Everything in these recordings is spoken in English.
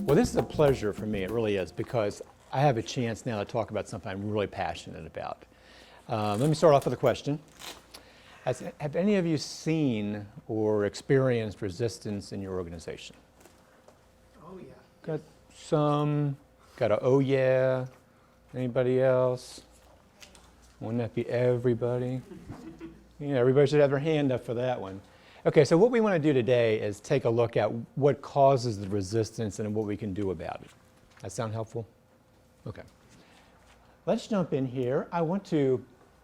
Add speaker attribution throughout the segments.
Speaker 1: Well, this is a pleasure for me, it really is, because I have a chance now to talk about something I'm really passionate about. Let me start off with a question. Have any of you seen or experienced resistance in your organization?
Speaker 2: Oh, yeah.
Speaker 1: Got some, got a oh yeah, anybody else? Wouldn't that be everybody? Yeah, everybody should have their hand up for that one. Okay, so what we want to do today is take a look at what causes the resistance and what we can do about it. That sound helpful? Okay. Let's jump in here. I want to,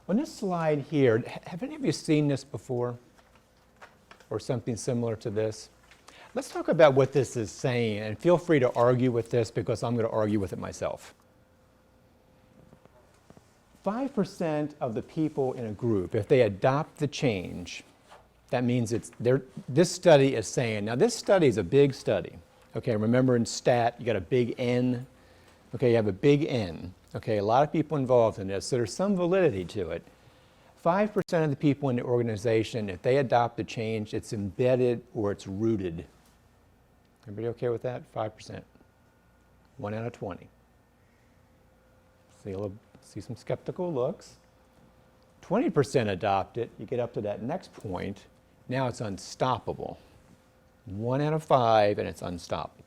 Speaker 1: on this slide here, have any of you seen this before? Or something similar to this? Let's talk about what this is saying, and feel free to argue with this because I'm going to argue with it myself. 5% of the people in a group, if they adopt the change, that means this study is saying, now this study is a big study. Okay, remember in stat, you got a big N. Okay, you have a big N. Okay, a lot of people involved in this, so there's some validity to it. 5% of the people in the organization, if they adopt the change, it's embedded or it's rooted. Everybody okay with that? 5%. 1 out of 20. See some skeptical looks. 20% adopt it, you get up to that next point, now it's unstoppable. 1 out of 5 and it's unstoppable.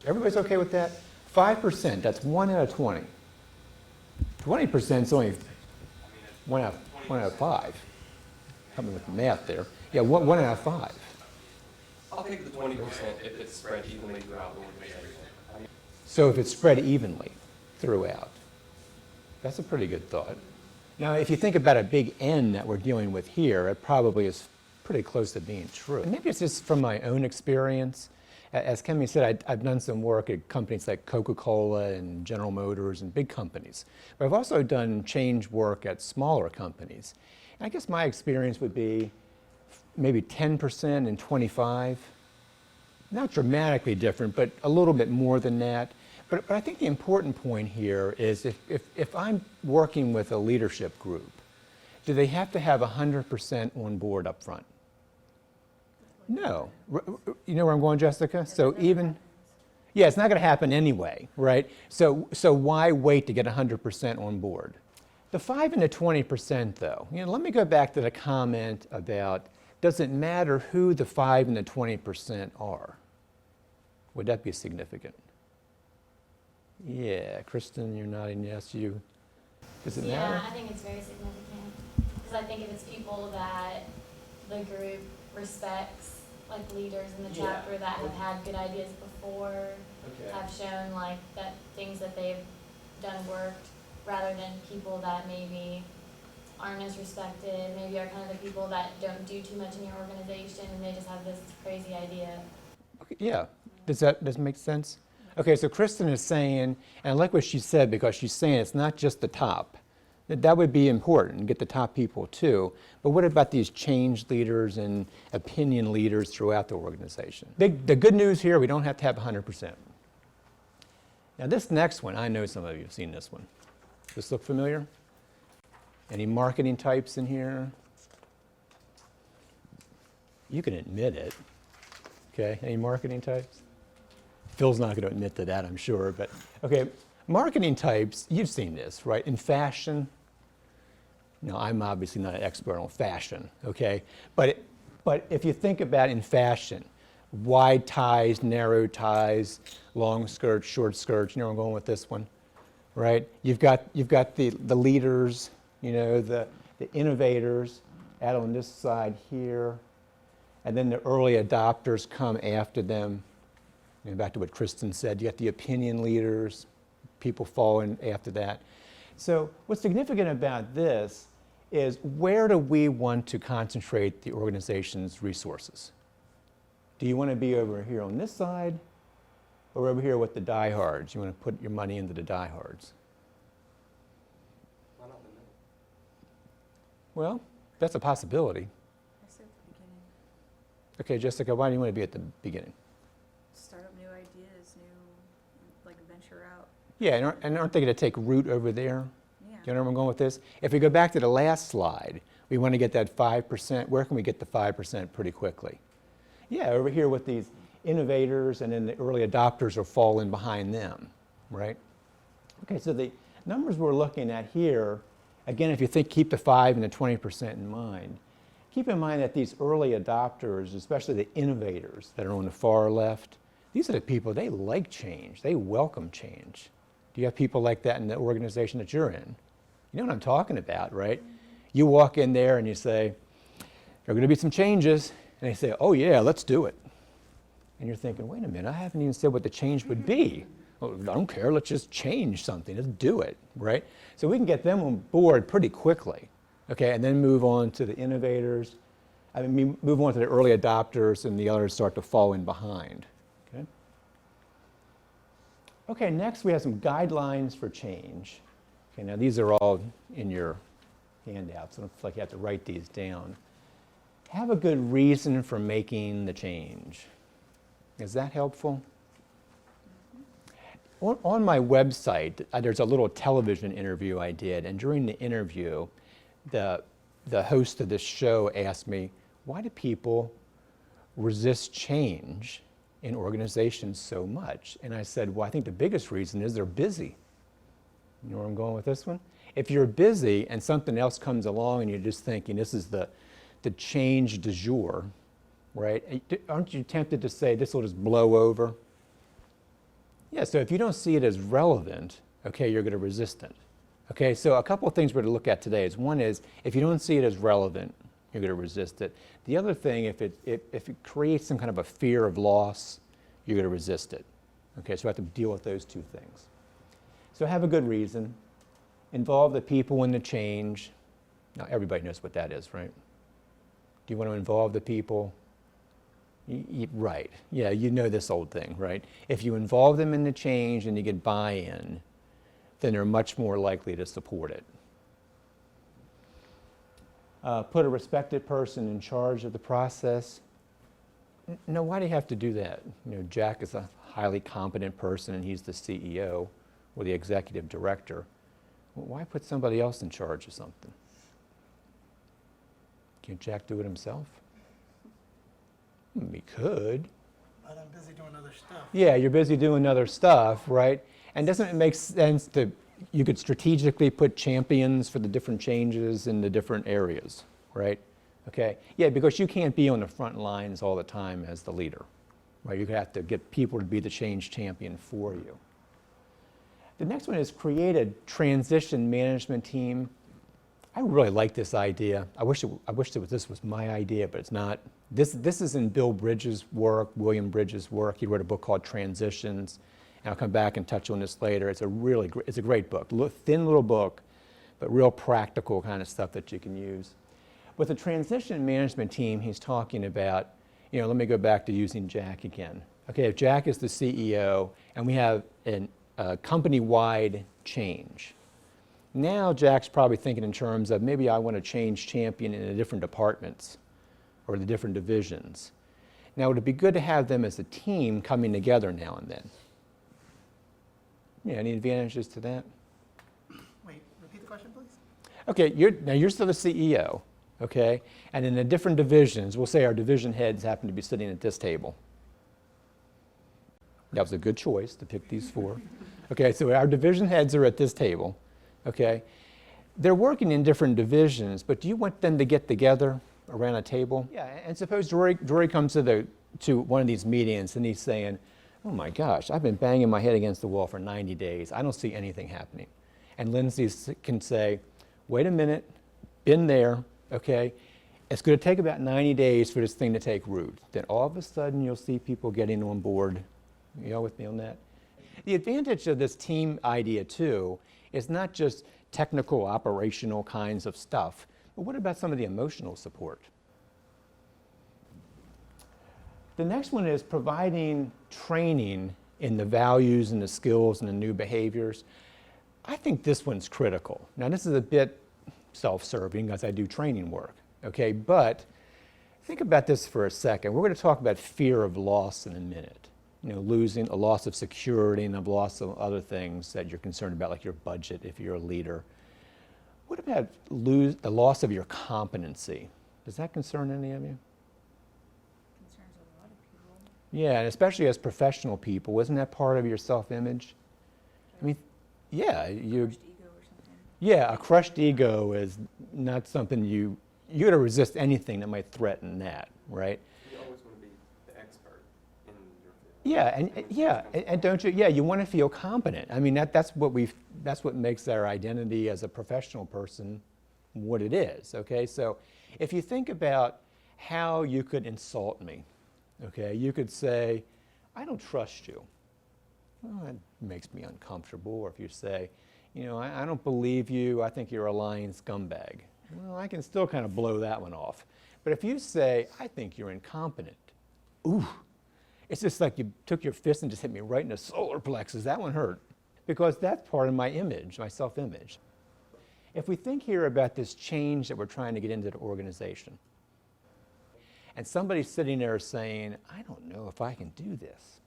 Speaker 1: Everybody's okay with that? 5%, that's 1 out of 20. 20% is only 1 out of 5. Help me with the math there. Yeah, 1 out of 5.
Speaker 3: I'll take the 20% if it's spread evenly throughout the organization.
Speaker 1: So if it's spread evenly throughout. That's a pretty good thought. Now, if you think about a big N that we're dealing with here, it probably is pretty close to being true. And maybe it's just from my own experience. As Kemi said, I've done some work at companies like Coca-Cola and General Motors and big companies. But I've also done change work at smaller companies. And I guess my experience would be maybe 10% and 25. Not dramatically different, but a little bit more than that. But I think the important point here is if I'm working with a leadership group, do they have to have 100% on board up front? No. You know where I'm going, Jessica? So even, yeah, it's not going to happen anyway, right? So why wait to get 100% on board? The 5 and the 20% though, let me go back to the comment about, does it matter who the 5 and the 20% are? Would that be significant? Yeah, Kristen, you're nodding yes. You. Does it matter?
Speaker 4: Yeah, I think it's very significant. Because I think if it's people that the group respects, like leaders in the chapter that have had good ideas before, have shown like that things that they've done worked, rather than people that maybe aren't as respected, maybe are kind of the people that don't do too much in your organization and they just have this crazy idea.
Speaker 1: Okay, yeah, does that make sense? Okay, so Kristen is saying, and I like what she said because she's saying it's not just the top. That would be important, get the top people too. But what about these change leaders and opinion leaders throughout the organization? The good news here, we don't have to have 100%. Now this next one, I know some of you have seen this one. Does this look familiar? Any marketing types in here? You can admit it. Okay, any marketing types? Phil's not going to admit to that, I'm sure, but okay, marketing types, you've seen this, right? In fashion, now I'm obviously not an expert on fashion, okay? But if you think about in fashion, wide ties, narrow ties, long skirts, short skirts, you know where I'm going with this one, right? You've got the leaders, the innovators out on this side here, and then the early adopters come after them. And back to what Kristen said, you got the opinion leaders, people following after that. So what's significant about this is where do we want to concentrate the organization's resources? Do you want to be over here on this side or over here with the diehards? You want to put your money into the diehards?
Speaker 3: Why not in the middle?
Speaker 1: Well, that's a possibility.
Speaker 5: I said at the beginning.
Speaker 1: Okay, Jessica, why do you want to be at the beginning?
Speaker 5: Start up new ideas, venture out.
Speaker 1: Yeah, and aren't they going to take root over there?
Speaker 5: Yeah.
Speaker 1: Do you know where I'm going with this? If we go back to the last slide, we want to get that 5%. Where can we get the 5% pretty quickly? Yeah, over here with these innovators, and then the early adopters are falling behind them, right? Okay, so the numbers we're looking at here, again, if you keep the 5 and the 20% in mind, keep in mind that these early adopters, especially the innovators that are on the far left, these are the people, they like change, they welcome change. Do you have people like that in the organization that you're in? You know what I'm talking about, right? You walk in there and you say, there are going to be some changes, and they say, oh yeah, let's do it. And you're thinking, wait a minute, I haven't even said what the change would be. Well, I don't care, let's just change something, let's do it, right? So we can get them on board pretty quickly, okay, and then move on to the innovators, move on to the early adopters, and the others start to fall in behind, okay? Okay, next we have some guidelines for change. Okay, now these are all in your handouts, so I don't feel like you have to write these down. Have a good reason for making the change. Is that helpful? On my website, there's a little television interview I did, and during the interview, the host of this show asked me, why do people resist change in organizations so much? And I said, well, I think the biggest reason is they're busy. You know where I'm going with this one? If you're busy and something else comes along and you're just thinking this is the change du jour, right? Aren't you tempted to say this will just blow over? Yeah, so if you don't see it as relevant, okay, you're going to resist it. Okay, so a couple of things we're going to look at today is one is if you don't see it as relevant, you're going to resist it. The other thing, if it creates some kind of a fear of loss, you're going to resist it. Okay, so we have to deal with those two things. So have a good reason. Involve the people in the change. Now, everybody knows what that is, right? Do you want to involve the people? Right. Yeah, you know this old thing, right? If you involve them in the change and you get buy-in, then they're much more likely to support it. Put a respected person in charge of the process. No, why do you have to do that? You know, Jack is a highly competent person and he's the CEO or the executive director. Well, why put somebody else in charge of something? Can't Jack do it himself? He could.
Speaker 2: But I'm busy doing other stuff.
Speaker 1: Yeah, you're busy doing other stuff, right? And doesn't it make sense you could strategically put champions for the different changes in the different areas, right? Okay, yeah, because you can't be on the front lines all the time as the leader, right? You have to get people to be the change champion for you. The next one is create a transition management team. I really like this idea. I wish this was my idea, but it's not. This is in Bill Bridges' work, William Bridges' work. He wrote a book called Transitions, and I'll come back and touch on this later. It's a great book, thin little book, but real practical kind of stuff that you can use. With the transition management team, he's talking about, let me go back to using Jack again. Okay, if Jack is the CEO and we have a company-wide change, now Jack's probably thinking in terms of maybe I want to change champion in the different departments or the different divisions. Now, would it be good to have them as a team coming together now and then? Yeah, any advantages to that?
Speaker 2: Wait, repeat the question, please?
Speaker 1: Okay, you're still the CEO, okay? And in the different divisions, we'll say our division heads happen to be sitting at this table. That was a good choice to pick these four. Okay, so our division heads are at this table, okay? They're working in different divisions, but do you want them to get together around a table? Yeah, and suppose Drury comes to one of these meetings and he's saying, oh my gosh, I've been banging my head against the wall for 90 days. I don't see anything happening. And Lindsay can say, wait a minute, been there, okay? It's going to take about 90 days for this thing to take root. Then all of a sudden you'll see people getting on board. You all with me on that? The advantage of this team idea too is not just technical, operational kinds of stuff, but what about some of the emotional support? The next one is providing training in the values and the skills and the new behaviors. I think this one's critical. Now this is a bit self-serving because I do training work, okay? But think about this for a second. We're going to talk about fear of loss in a minute. Losing a loss of security and a loss of other things that you're concerned about, like your budget if you're a leader. What about the loss of your competency? Does that concern any of you?
Speaker 5: Concerns a lot of people.
Speaker 1: Yeah, and especially as professional people, isn't that part of your self-image? I mean, yeah,
Speaker 5: Crushed ego or something.
Speaker 1: yeah, a crushed ego is not something you got to resist anything that might threaten that, right?
Speaker 3: You always want to be the expert in your field.
Speaker 1: Yeah, and
Speaker 3: when
Speaker 1: yeah,
Speaker 3: things come
Speaker 1: and don't you? Yeah, you want to feel competent. I mean, that's what makes our identity as a professional person what it is. Okay, so if you think about how you could insult me, okay, you could say, "I don't trust you." Well, that makes me uncomfortable. Or if you say, I don't believe you. I think you're a lying scumbag. Well, I can still kind of blow that one off. But if you say, I think you're incompetent, ooh. It's just like you took your fist and just hit me right in the solar plexus. That one hurt. Because that's part of my image, my self-image. If we think here about this change that we're trying to get into the organization, and somebody's sitting there saying, I don't know if I can do this.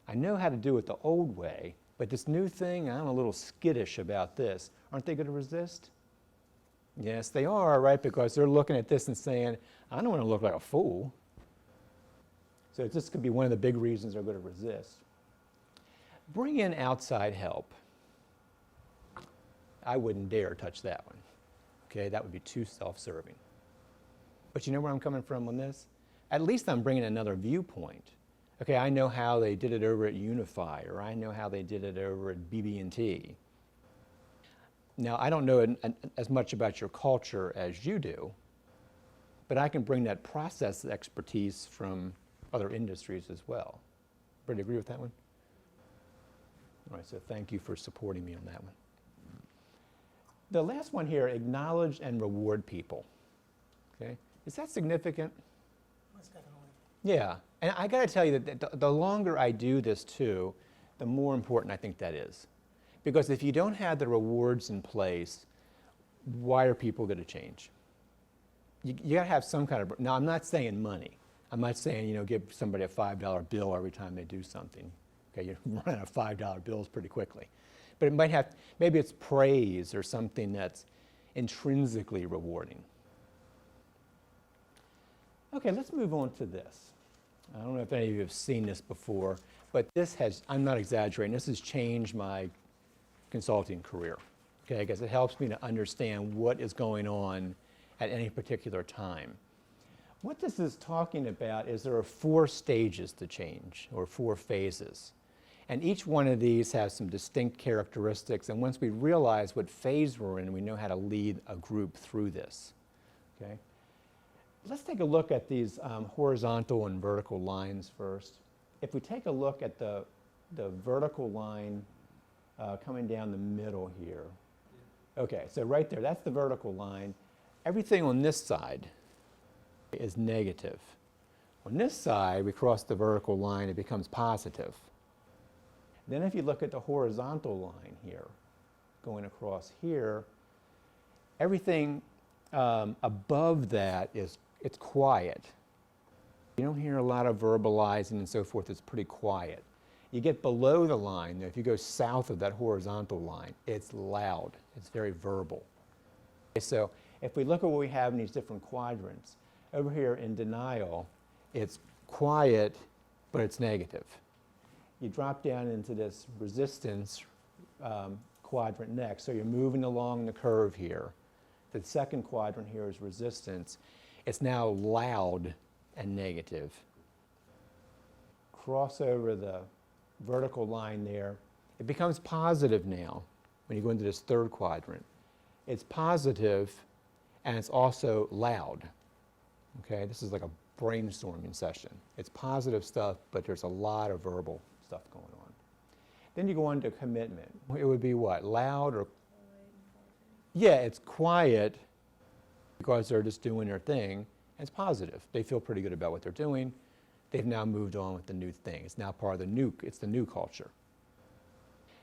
Speaker 1: I know how to do it the old way, but this new thing, I'm a little skittish about this. Aren't they going to resist? Yes, they are, right? Because they're looking at this and saying, I don't want to look like a fool. So this could be one of the big reasons they're going to resist. Bring in outside help. I wouldn't dare touch that one. Okay, that would be too self-serving. But you know where I'm coming from on this? At least I'm bringing another viewpoint. Okay, I know how they did it over at Unify, or I know how they did it over at BB&T. Now, I don't know as much about your culture as you do, but I can bring that process expertise from other industries as well. Everybody agree with that one? All right, so thank you for supporting me on that one. The last one here, acknowledge and reward people. Okay, is that significant?
Speaker 2: Most definitely.
Speaker 1: Yeah, and I got to tell you that the longer I do this too, the more important I think that is. Because if you don't have the rewards in place, why are people going to change? You got to have some kind of, now I'm not saying money. I'm not saying, give somebody a $5 bill every time they do something. Okay, you run out of $5 bills pretty quickly. But it might have, maybe it's praise or something that's intrinsically rewarding. Okay, let's move on to this. I don't know if any of you have seen this before, but this has, I'm not exaggerating, this has changed my consulting career, okay, because it helps me to understand what is going on at any particular time. What this is talking about is there are 4 stages to change, or 4 phases. And each one of these has some distinct characteristics, and once we realize what phase we're in, we know how to lead a group through this, okay? Let's take a look at these horizontal and vertical lines first. If we take a look at the vertical line coming down the middle here. Okay, so right there, that's the vertical line. Everything on this side is negative. On this side, we cross the vertical line, it becomes positive. Then if you look at the horizontal line here, going across here, everything above that it's quiet. You don't hear a lot of verbalizing and so forth, it's pretty quiet. You get below the line, if you go south of that horizontal line, it's loud, it's very verbal. Okay, so if we look at what we have in these different quadrants, over here in denial, it's quiet, but it's negative. You drop down into this resistance quadrant next, so you're moving along the curve here. The second quadrant here is resistance. It's now loud and negative. Cross over the vertical line there. It becomes positive now when you go into this third quadrant. It's positive and it's also loud. Okay, this is like a brainstorming session. It's positive stuff, but there's a lot of verbal stuff going on. Then you go on to commitment. It would be what? Loud or? Yeah, it's quiet because they're just doing their thing. And it's positive. They feel pretty good about what they're doing. They've now moved on with the new thing. It's now part of the new, it's the new culture.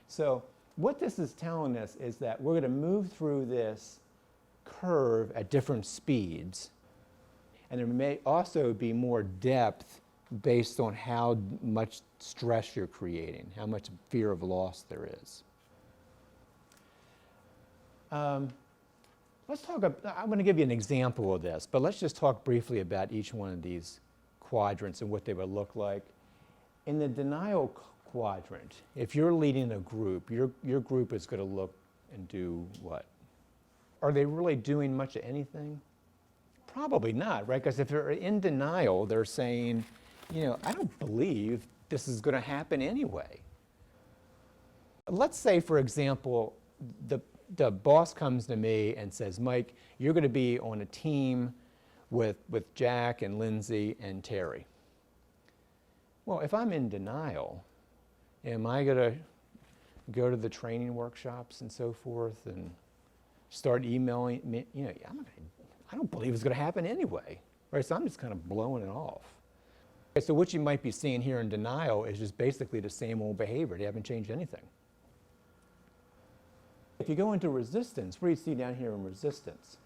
Speaker 1: So what this is telling us is that we're going to move through this curve at different speeds. And there may also be more depth based on how much stress you're creating, how much fear of loss there is. Let's talk about, I'm going to give you an example of this, but let's just talk briefly about each one of these quadrants and what they would look like. in the denial quadrant, if you're leading a group, your group is going to look and do what? Are they really doing much of anything? Probably not, right? Because if they're in denial, they're saying, I don't believe this is going to happen anyway. Let's say, for example, the boss comes to me and says, Mike, you're going to be on a team with Jack and Lindsay and Terry. Well, if I'm in denial, am I going to go to the training workshops and so forth and start emailing me? I don't believe it's going to happen anyway, right? So I'm just kind of blowing it off. Okay, so what you might be seeing here in denial is just basically the same old behavior. They haven't changed anything. If you go into resistance, what do you see down here in resistance?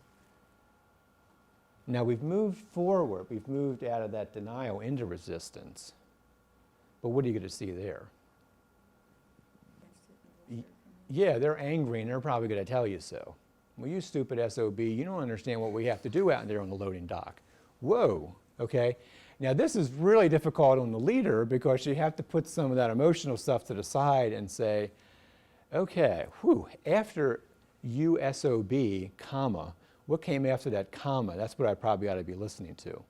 Speaker 1: Now we've moved forward. We've moved out of that denial into resistance. But what are you going to see there? Yeah, they're angry and they're probably going to tell you so. Well, you stupid SOB, you don't understand what we have to do out there on the loading dock. Whoa, okay? Now this is really difficult on the leader because you have to put some of that emotional stuff to the side and say, okay, after you SOB, comma, what came after that comma? That's what I probably ought to be listening to.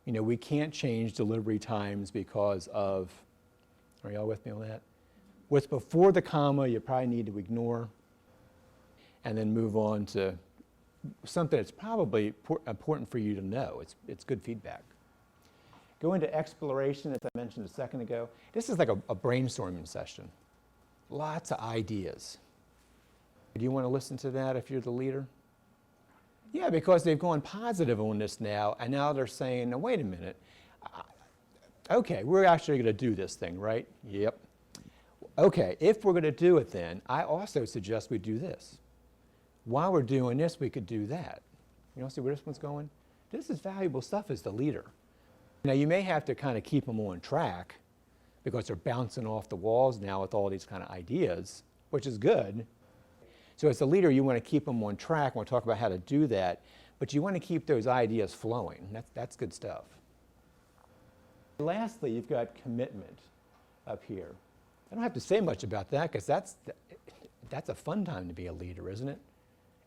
Speaker 1: We can't change delivery times because of, are y'all with me on that? What's before the comma you probably need to ignore and then move on to something that's probably important for you to know. It's good feedback. Go into exploration, as I mentioned a second ago. This is like a brainstorming session. Lots of ideas. Do you want to listen to that if you're the leader? Yeah, because they've gone positive on this now, and now they're saying, now wait a minute. Okay, we're actually going to do this thing, right? Yep. Okay, if we're going to do it then, I also suggest we do this. While we're doing this, we could do that. You know, see where this one's going? This is valuable stuff as the leader. Now, you may have to kind of keep them on track because they're bouncing off the walls now with all these kind of ideas, which is good. So as a leader, you want to keep them on track. We'll talk about how to do that. But you want to keep those ideas flowing. That's good stuff. Lastly, you've got commitment up here. I don't have to say much about that because that's a fun time to be a leader, isn't it?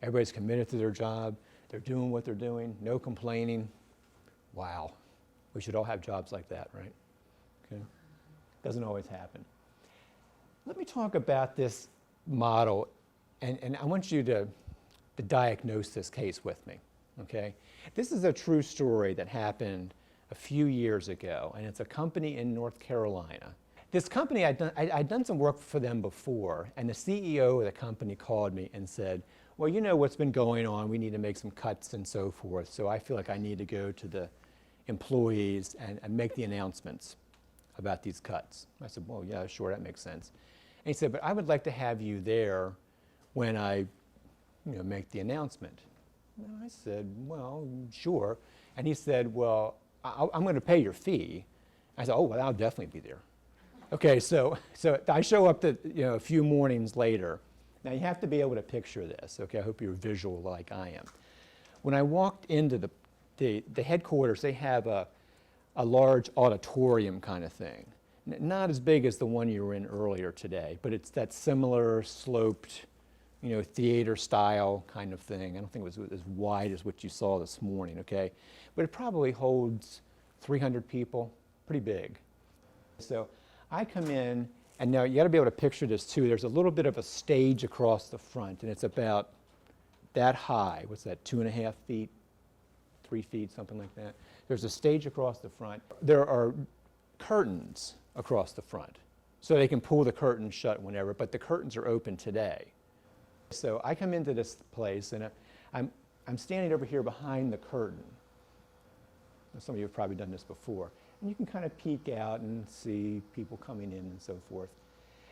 Speaker 1: Everybody's committed to their job. They're doing what they're doing. No complaining. Wow. We should all have jobs like that, right? Okay. Doesn't always happen. Let me talk about this model, and I want you to diagnose this case with me, okay? This is a true story that happened a few years ago, and it's a company in North Carolina. This company, I'd done some work for them before, and the CEO of the company called me and said, well, you know what's been going on. We need to make some cuts and so forth, so I feel like I need to go to the employees and make the announcements about these cuts. I said, well, yeah, sure, that makes sense. And he said, but I would like to have you there when I make the announcement. And I said, well, sure. And he said, well, I'm going to pay your fee. I said, oh, well, I'll definitely be there. Okay, so I show up a few mornings later. Now, you have to be able to picture this, okay? I hope you're visual like I am. When I walked into the headquarters, they have a large auditorium kind of thing. Not as big as the one you were in earlier today, but it's that similar sloped, theater style kind of thing. I don't think it was as wide as what you saw this morning, okay? But it probably holds 300 people, pretty big. So I come in, and now you got to be able to picture this too. There's a little bit of a stage across the front, and it's about that high. What's that, 2.5 feet, 3 feet, something like that. There's a stage across the front. There are curtains across the front, so they can pull the curtains shut whenever, but the curtains are open today. So I come into this place, and I'm standing over here behind the curtain. Some of you have probably done this before. And you can kind of peek out and see people coming in and so forth.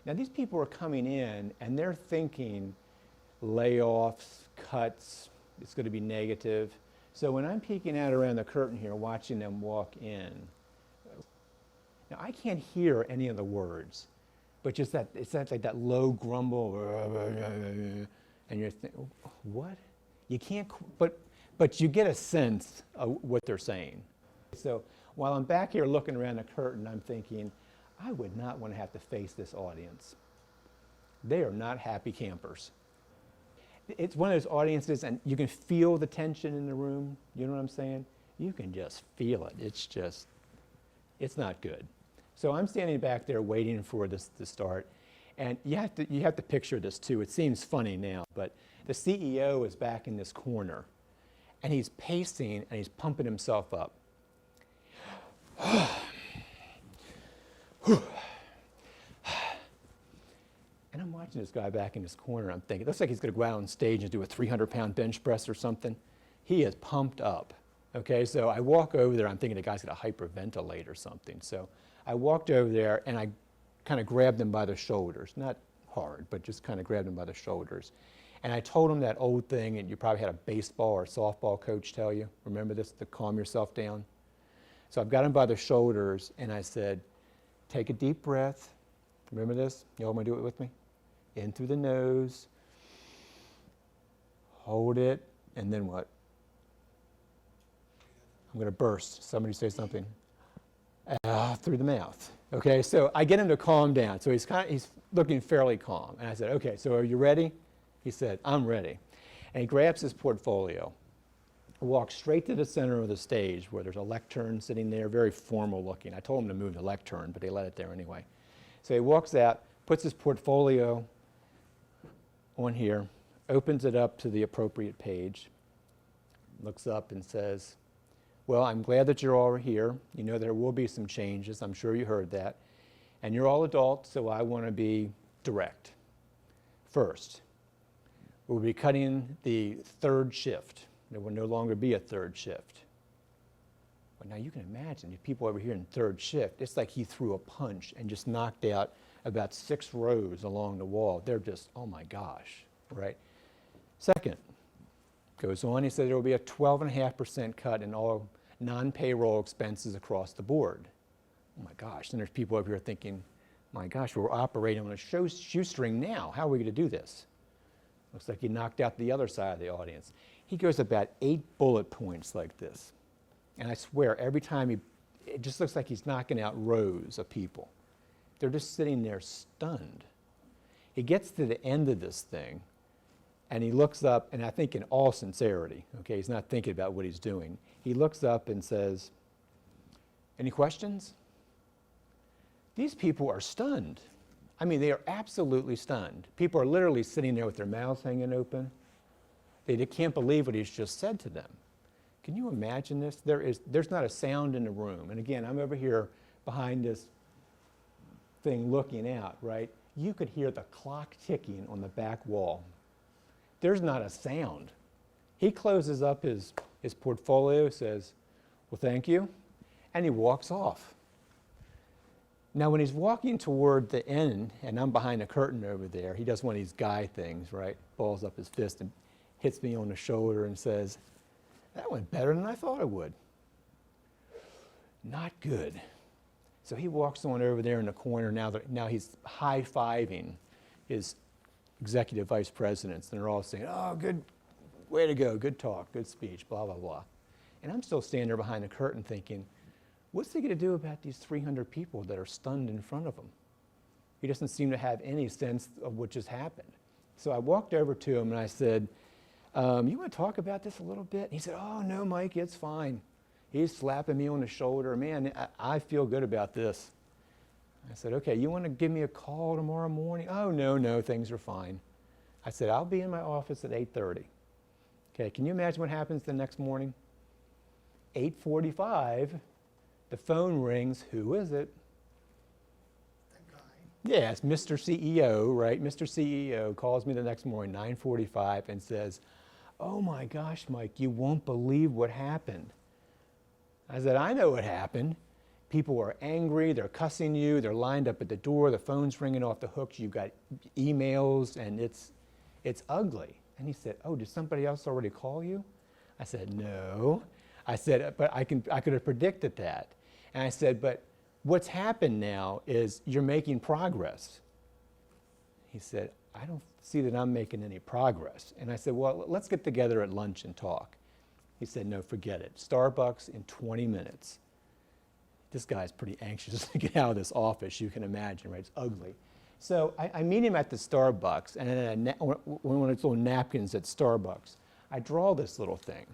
Speaker 1: Now, these people are coming in, and they're thinking layoffs, cuts, it's going to be negative. So when I'm peeking out around the curtain here, watching them walk in, now I can't hear any of the words, but just that, it's like that low grumble, and you're thinking, what? You can't, but you get a sense of what they're saying. So while I'm back here looking around the curtain, I'm thinking, I would not want to have to face this audience. They are not happy campers. It's one of those audiences, and you can feel the tension in the room. You know what I'm saying? You can just feel it. It's not good. So I'm standing back there waiting for this to start. And you have to picture this too. It seems funny now, but the CEO is back in this corner, and he's pacing and he's pumping himself up. And I'm watching this guy back in this corner. I'm thinking, it looks like he's going to go out on stage and do a 300-pound bench press or something. He is pumped up. Okay, so I walk over there. I'm thinking the guy's going to hyperventilate or something. So I walked over there and I kind of grabbed him by the shoulders. Not hard, but just kind of grabbed him by the shoulders. And I told him that old thing that you probably had a baseball or softball coach tell you. Remember this, to calm yourself down? So I've got him by the shoulders and I said, take a deep breath. Remember this? You all want to do it with me? In through the nose, hold it, and then what? I'm going to burst. Somebody say something. Through the mouth. Okay, so I get him to calm down. So he's looking fairly calm. And I said, okay, so are you ready? He said, I'm ready. And he grabs his portfolio, walks straight to the center of the stage where there's a lectern sitting there, very formal looking. I told him to move the lectern, but they let it there anyway. So he walks out, puts his portfolio on here, opens it up to the appropriate page, looks up and says, well, I'm glad that you're all here. You know there will be some changes. I'm sure you heard that. And you're all adults, so I want to be direct. First, we'll be cutting the third shift. There will no longer be a third shift. Well, now you can imagine, if people over here in third shift, it's like he threw a punch and just knocked out about 6 rows along the wall. They're just, oh my gosh, right? Second, goes on, he said there will be a 12.5% cut in all non-payroll expenses across the board. Oh my gosh, then there's people over here thinking, my gosh, we're operating on a shoestring now. How are we going to do this? Looks like he knocked out the other side of the audience. He goes about 8 bullet points like this. And I swear, every time it just looks like he's knocking out rows of people. They're just sitting there stunned. He gets to the end of this thing, and he looks up, and I think in all sincerity, okay, he's not thinking about what he's doing. He looks up and says, any questions? These people are stunned. I mean, they are absolutely stunned. People are literally sitting there with their mouths hanging open. They can't believe what he's just said to them. Can you imagine this? There's not a sound in the room. And again, I'm over here behind this thing looking out, right? You could hear the clock ticking on the back wall. There's not a sound. He closes up his portfolio, says, well, thank you, and he walks off. Now, when he's walking toward the end, and I'm behind a curtain over there, he does one of these guy things, right? Balls up his fist and hits me on the shoulder and says, that went better than I thought it would. Not good. So he walks on over there in the corner. Now he's high-fiving his executive vice presidents, and they're all saying, oh, good, way to go, good talk, good speech, blah, blah, blah. And I'm still standing there behind the curtain thinking, what's he going to do about these 300 people that are stunned in front of him? He doesn't seem to have any sense of what just happened. So I walked over to him and I said, you want to talk about this a little bit? And he said, oh, no, Mike, it's fine. He's slapping me on the shoulder. Man, I feel good about this. I said, okay, you want to give me a call tomorrow morning? Oh, no, things are fine. I said, I'll be in my office at 8:30. Okay, can you imagine what happens the next morning? 8:45, the phone rings. Who is it?
Speaker 2: That guy.
Speaker 1: Yeah, it's Mr. CEO, right? Mr. CEO calls me the next morning, 9:45, and says, oh my gosh, Mike, you won't believe what happened. I said, I know what happened. People are angry, they're cussing you, they're lined up at the door, the phone's ringing off the hooks, you've got emails, and it's ugly. And he said, oh, did somebody else already call you? I said, no. I said, but I could have predicted that. And I said, but what's happened now is you're making progress. He said, I don't see that I'm making any progress. And I said, well, let's get together at lunch and talk. He said, no, forget it. Starbucks in 20 minutes. this guy's pretty anxious to get out of this office, you can imagine, right? It's ugly. So I meet him at the Starbucks, and then one of those little napkins at Starbucks, I draw this little thing,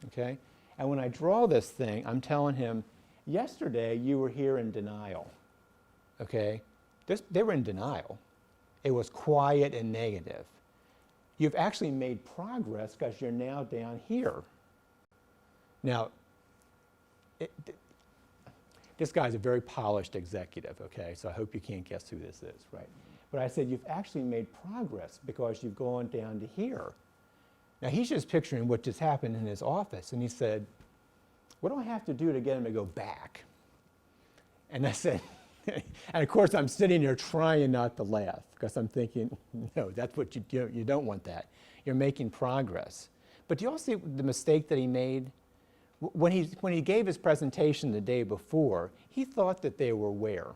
Speaker 1: okay? And when I draw this thing, I'm telling him, yesterday you were here in denial, okay? They were in denial. It was quiet and negative. You've actually made progress because you're now down here. Now, this guy's a very polished executive, okay? So I hope you can't guess who this is, right? But I said, you've actually made progress because you've gone down to here. Now, he's just picturing what just happened in his office, and he said, what do I have to do to get him to go back? And I said, and of course, I'm sitting there trying not to laugh because I'm thinking, no, that's what you do. You don't want that. You're making progress. But do you all see the mistake that he made? When he gave his presentation the day before, he thought that they were where?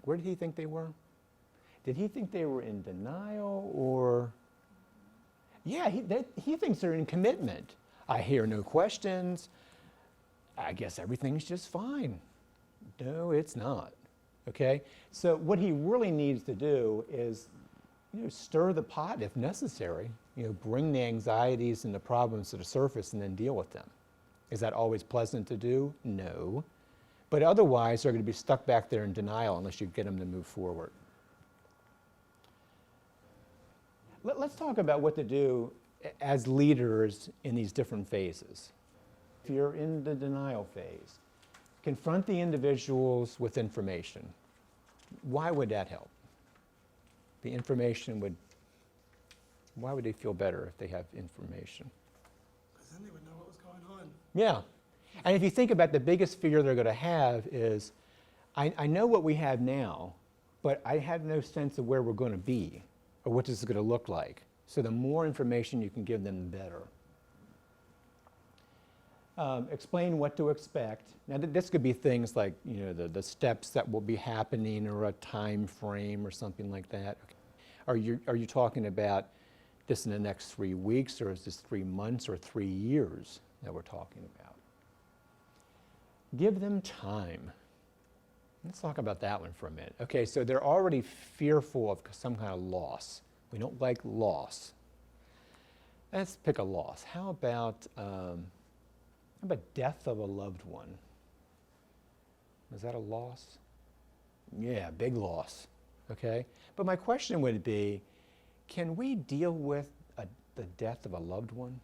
Speaker 1: Where did he think they were? Did he think they were in denial or? Yeah, he thinks they're in commitment. I hear no questions. I guess everything's just fine. No, it's not. Okay? So what he really needs to do is, stir the pot if necessary. Bring the anxieties and the problems to the surface and then deal with them. Is that always pleasant to do? No. But otherwise, they're going to be stuck back there in denial unless you get them to move forward. Let's talk about what to do as leaders in these different phases. If you're in the denial phase, confront the individuals with information. Why would that help? The information would, why would they feel better if they have information?
Speaker 2: Because then they would know what was going on.
Speaker 1: Yeah. And if you think about the biggest fear they're going to have is, I know what we have now, but I have no sense of where we're going to be or what this is going to look like. So the more information you can give them, the better. Explain what to expect. Now, this could be things like, the steps that will be happening or a time frame or something like that. Are you talking about this in the next 3 weeks, or is this 3 months or 3 years that we're talking about? Give them time. Let's talk about that one for a minute. Okay, so they're already fearful of some kind of loss. We don't like loss. Let's pick a loss. How about death of a loved one? Is that a loss? Yeah, big loss. Okay? But my question would be, can we deal with the death of a loved one?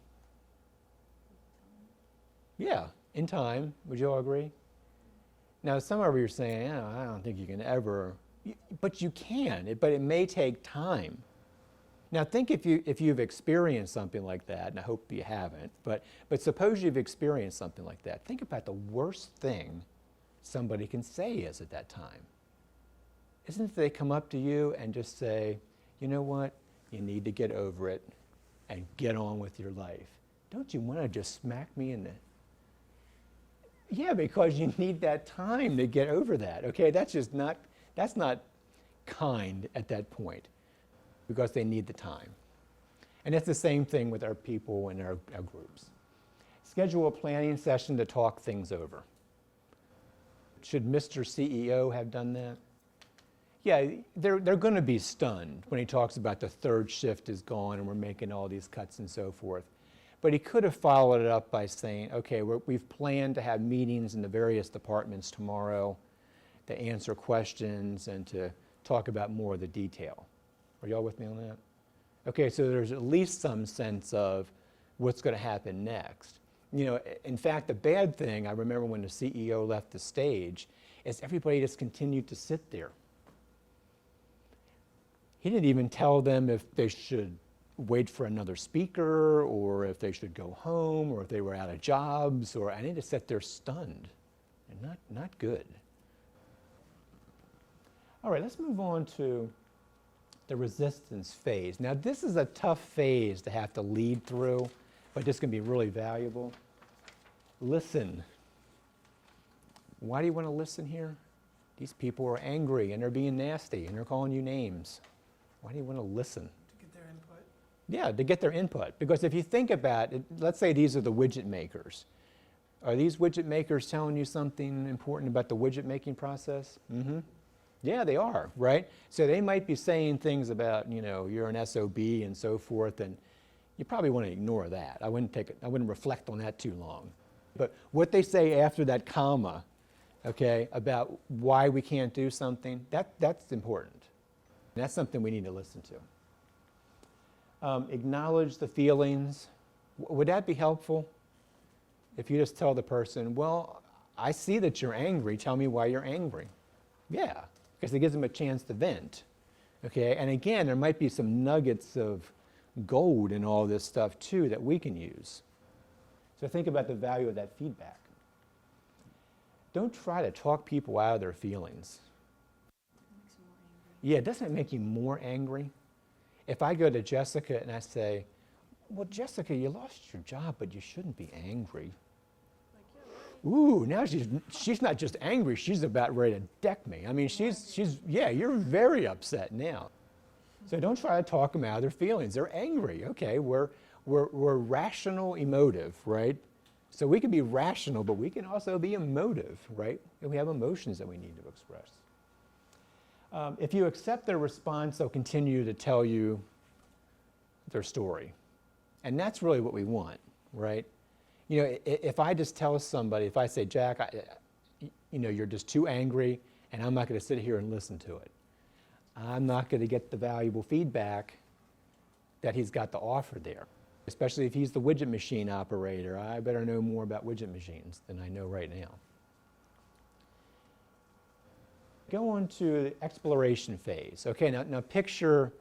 Speaker 1: Yeah, in time. Would you all agree? Now, some of you are saying, I don't think you can ever, but you can, but it may take time. Now, think if you've experienced something like that, and I hope you haven't, but suppose you've experienced something like that. Think about the worst thing somebody can say is at that time. Isn't it they come up to you and just say, you know what, you need to get over it and get on with your life. Don't you want to just smack me in the... Yeah, because you need that time to get over that, okay? That's not kind at that point, because they need the time. And it's the same thing with our people and our groups. Schedule a planning session to talk things over. Should Mr. CEO have done that? Yeah, they're going to be stunned when he talks about the third shift is gone and we're making all these cuts and so forth. But he could have followed it up by saying, okay, we've planned to have meetings in the various departments tomorrow to answer questions and to talk about more of the detail. Are y'all with me on that? Okay, so there's at least some sense of what's going to happen next. In fact, the bad thing, I remember when the CEO left the stage, is everybody just continued to sit there. He didn't even tell them if they should wait for another speaker, or if they should go home, or if they were out of jobs, or I need to sit there stunned, and not good. All right, let's move on to the resistance phase. Now, this is a tough phase to have to lead through, but this can be really valuable. Listen. Why do you want to listen here? These people are angry, and they're being nasty, and they're calling you names. Why do you want to listen?
Speaker 2: To get their input.
Speaker 1: Yeah, to get their input. Because if you think about it, let's say these are the widget makers. Are these widget makers telling you something important about the widget making process? Mm-hmm. Yeah, they are, right? So they might be saying things about, you're an SOB and so forth, and you probably want to ignore that. I wouldn't reflect on that too long. But what they say after that comma, okay, about why we can't do something, that's important. And that's something we need to listen to. Acknowledge the feelings. Would that be helpful? If you just tell the person, well, I see that you're angry, tell me why you're angry. Yeah, because it gives them a chance to vent. Okay, and again, there might be some nuggets of gold in all this stuff too that we can use. So think about the value of that feedback. Don't try to talk people out of their feelings.
Speaker 5: Makes them more angry.
Speaker 1: Yeah, doesn't it make you more angry? If I go to Jessica and I say, well, Jessica, you lost your job, but you shouldn't be angry.
Speaker 5: Like, yeah, right.
Speaker 1: Ooh, now she's not just angry, she's about ready to deck me. I mean, yeah, you're very upset now. So don't try to talk them out of their feelings. They're angry. Okay, we're rational emotive, right? So we can be rational, but we can also be emotive, right? And we have emotions that we need to express. If you accept their response, they'll continue to tell you their story. And that's really what we want, right? If I just tell somebody, if I say, Jack, you're just too angry, and I'm not going to sit here and listen to it. I'm not going to get the valuable feedback that he's got to offer there. Especially if he's the widget machine operator. I better know more about widget machines than I know right now. Go on to the exploration phase. Okay, now picture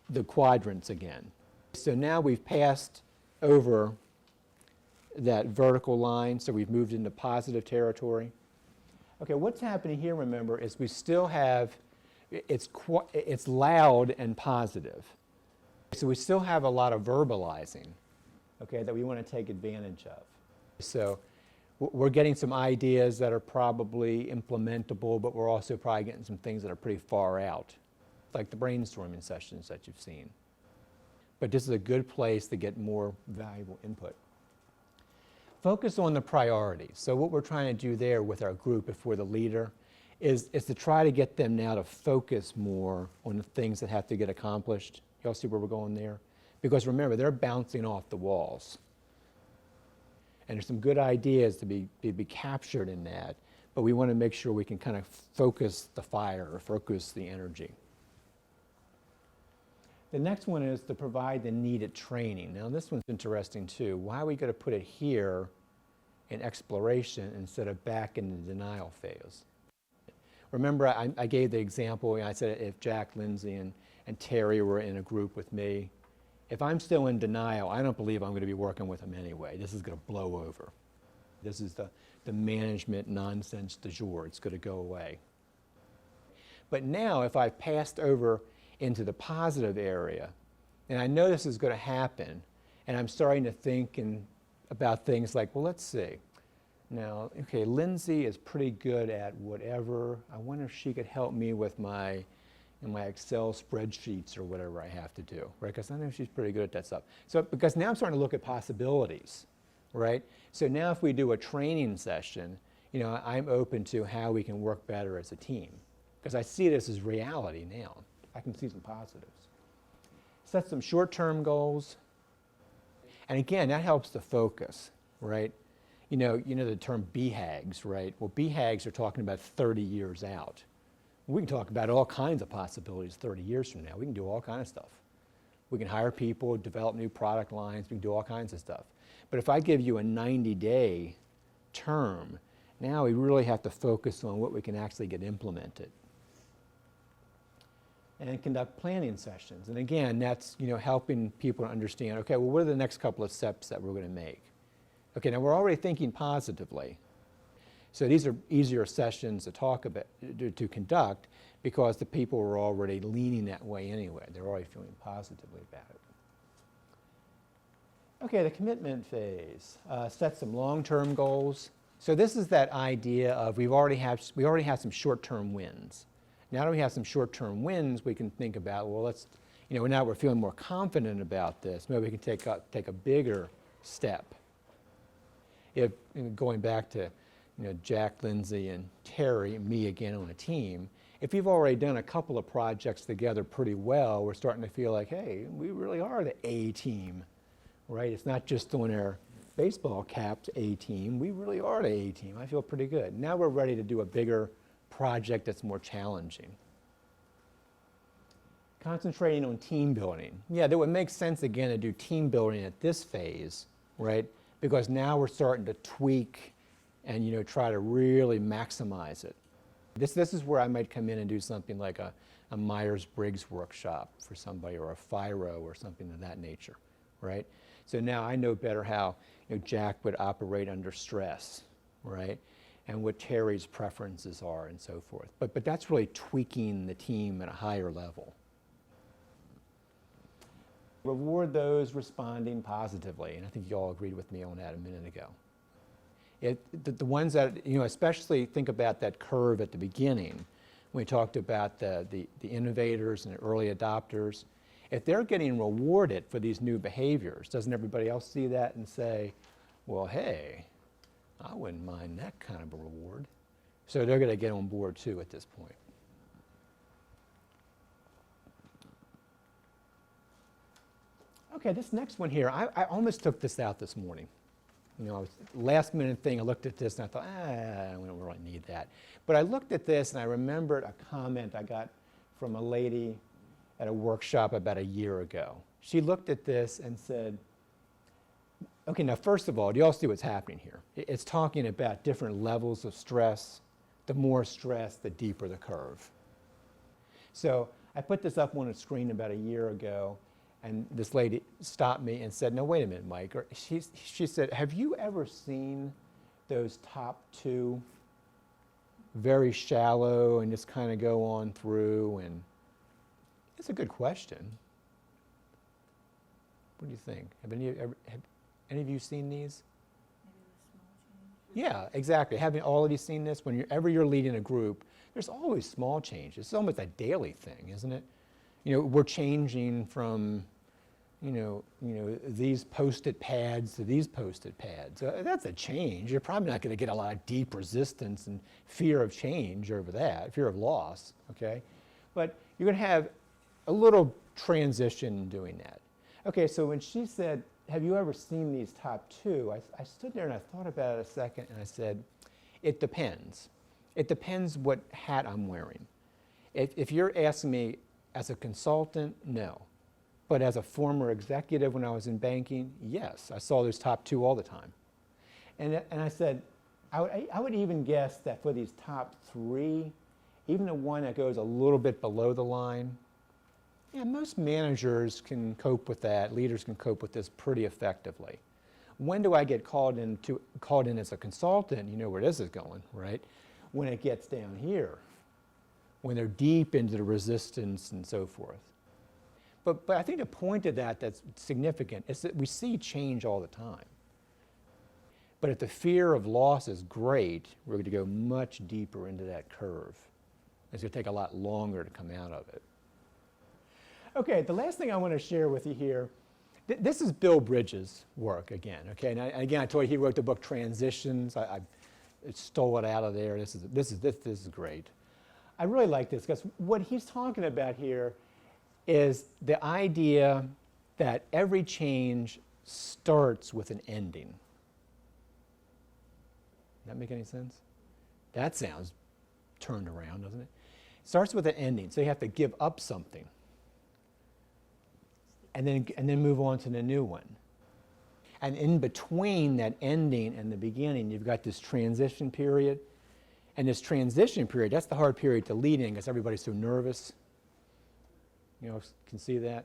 Speaker 1: the quadrants again. So now we've passed over that vertical line, so we've moved into positive territory. Okay, what's happening here, remember, is we still have, it's loud and positive. So we still have a lot of verbalizing, okay, that we want to take advantage of. So we're getting some ideas that are probably implementable, but we're also probably getting some things that are pretty far out, like the brainstorming sessions that you've seen. But this is a good place to get more valuable input. Focus on the priorities. So what we're trying to do there with our group, if we're the leader, is to try to get them now to focus more on the things that have to get accomplished. Y'all see where we're going there? Because remember, they're bouncing off the walls. And there's some good ideas to be captured in that, but we want to make sure we can kind of focus the fire or focus the energy. The next one is to provide the needed training. Now this one's interesting too. Why are we going to put it here in exploration instead of back in the denial phase? Remember I gave the example, I said if Jack, Lindsay, and Terry were in a group with me, if I'm still in denial, I don't believe I'm going to be working with them anyway. This is going to blow over. This is the management nonsense du jour. It's going to go away. But now if I've passed over into the positive area, and I know this is going to happen, and I'm starting to think about things like, well, let's see. Now, okay, Lindsay is pretty good at whatever. I wonder if she could help me with my Excel spreadsheets or whatever I have to do, right? Because I know she's pretty good at that stuff. So, because now I'm starting to look at possibilities, right? So now if we do a training session, I'm open to how we can work better as a team. Because I see this as reality now. I can see some positives. Set some short-term goals. And again, that helps to focus, right? You know the term BHAGs, right? Well, BHAGs are talking about 30 years out. We can talk about all kinds of possibilities 30 years from now. We can do all kinds of stuff. We can hire people, develop new product lines, we can do all kinds of stuff. But if I give you a 90-day term, now we really have to focus on what we can actually get implemented. And conduct planning sessions. And again, that's helping people to understand, okay, well, what are the next couple of steps that we're going to make? Okay, now we're already thinking positively. So these are easier sessions to talk about, to conduct, because the people are already leaning that way anyway. They're already feeling positively about it. Okay, the commitment phase. Set some long-term goals. So this is that idea of we already have some short-term wins. Now that we have some short-term wins, we can think about, well, let's, now we're feeling more confident about this. Maybe we can take a bigger step. if, going back to, Jack, Lindsay, and Terry, me again on a team, if we've already done a couple of projects together pretty well, we're starting to feel like, hey, we really are the A team, right? It's not just on our baseball caps A team, we really are the A team. I feel pretty good. Now we're ready to do a bigger project that's more challenging. Concentrating on team building. Yeah, that would make sense again to do team building at this phase, right? Because now we're starting to tweak and try to really maximize it. This is where I might come in and do something like a Myers-Briggs workshop for somebody, or a FIRO or something of that nature, right? So now I know better how Jack would operate under stress, right? And what Terry's preferences are and so forth. But that's really tweaking the team at a higher level. Reward those responding positively, and I think you all agreed with me on that a minute ago. The ones that, especially think about that curve at the beginning, when we talked about the innovators and the early adopters. If they're getting rewarded for these new behaviors, doesn't everybody else see that and say, well, hey, I wouldn't mind that kind of a reward? So they're going to get on board too at this point. Okay, this next one here, I almost took this out this morning. Last minute thing, I looked at this and I thought, we don't really need that. But I looked at this and I remembered a comment I got from a lady at a workshop about a year ago. She looked at this and said, okay, now first of all, do you all see what's happening here? It's talking about different levels of stress. The more stress, the deeper the curve. So I put this up on a screen about a year ago, and this lady stopped me and said, no, wait a minute, Mike. She said, have you ever seen those top two very shallow and just kind of go on through? And it's a good question. What do you think? Have any of you seen these?
Speaker 5: Maybe the small change.
Speaker 1: Yeah, exactly. Having all of you seen this? Whenever you're leading a group, there's always small changes. It's almost a daily thing, isn't it? We're changing from these Post-it pads to these Post-it pads. That's a change. You're probably not going to get a lot of deep resistance and fear of change over that, fear of loss, okay? But you're going to have a little transition in doing that. Okay, so when she said, have you ever seen these top two? I stood there and I thought about it a second and I said, it depends. It depends what hat I'm wearing. If you're asking me as a consultant, no. But as a former executive when I was in banking, yes, I saw those top two all the time. And I said, I would even guess that for these top three, even the one that goes a little bit below the line, yeah, most managers can cope with that, leaders can cope with this pretty effectively. When do I get called in as a consultant? You know where this is going, right? When it gets down here, when they're deep into the resistance and so forth. But I think the point of that's significant is that we see change all the time. But if the fear of loss is great, we're going to go much deeper into that curve. It's going to take a lot longer to come out of it. Okay, the last thing I want to share with you here, this is Bill Bridges' work again. Okay, and again, I told you he wrote the book Transitions. I stole it out of there. This is great. I really like this because what he's talking about here is the idea that every change starts with an ending. Does that make any sense? That sounds turned around, doesn't it? Starts with an ending, so you have to give up something and then move on to the new one. And in between that ending and the beginning, you've got this transition period. And this transition period, that's the hard period to lead in because everybody's so nervous. Can see that.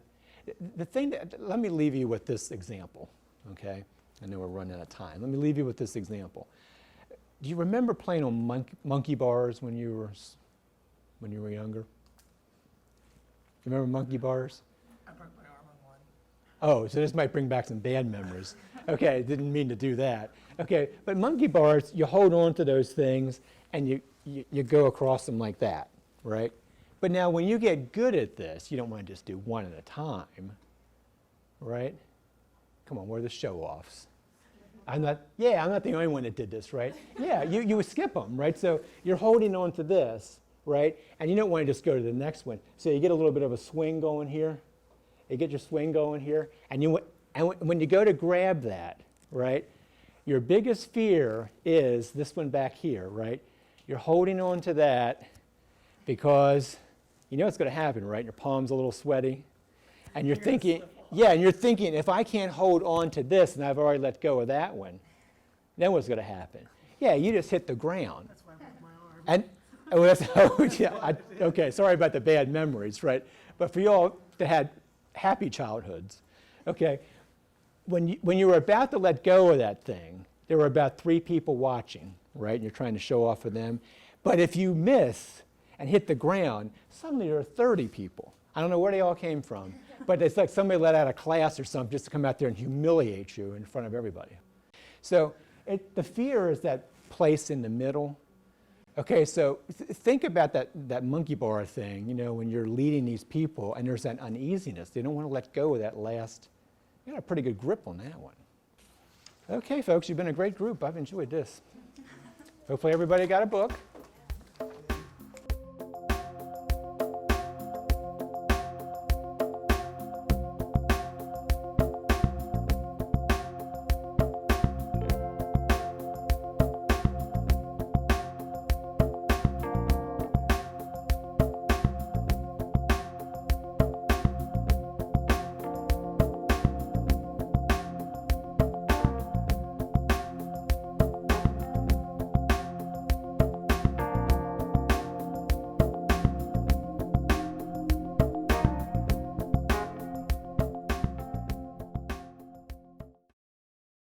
Speaker 1: The thing let me leave you with this example, okay? I know we're running out of time. Let me leave you with this example. Do you remember playing on monkey bars when you were younger? You remember monkey bars?
Speaker 2: I broke my arm on one.
Speaker 1: Oh, so this might bring back some bad memories. Okay, didn't mean to do that. Okay, but monkey bars, you hold on to those things and you go across them like that, right? But now when you get good at this, you don't want to just do one at a time, right? Come on, we're the show-offs. I'm not the only one that did this, right? Yeah, you would skip them, right? So you're holding on to this, right? And you don't want to just go to the next one. So you get a little bit of a swing going here. You get your swing going here. And when you go to grab that, right, your biggest fear is this one back here, right? You're holding on to that because you know what's going to happen, right? Your palm's a little sweaty. And you're thinking, if I can't hold on to this and I've already let go of that one, then what's going to happen? Yeah, you just hit the ground.
Speaker 2: That's why I broke my arm.
Speaker 1: Okay, sorry about the bad memories, right? But for you all that had happy childhoods, okay, when you were about to let go of that thing, there were about 3 people watching, right? And you're trying to show off for them. But if you miss and hit the ground, suddenly there are 30 people. I don't know where they all came from, but it's like somebody let out a class or something just to come out there and humiliate you in front of everybody. So the fear is that place in the middle. Okay, so think about that monkey bar thing, you know, when you're leading these people and there's that uneasiness. They don't want to let go of that last, you got a pretty good grip on that one. Okay, folks, you've been a great group. I've enjoyed this. Hopefully everybody got a book.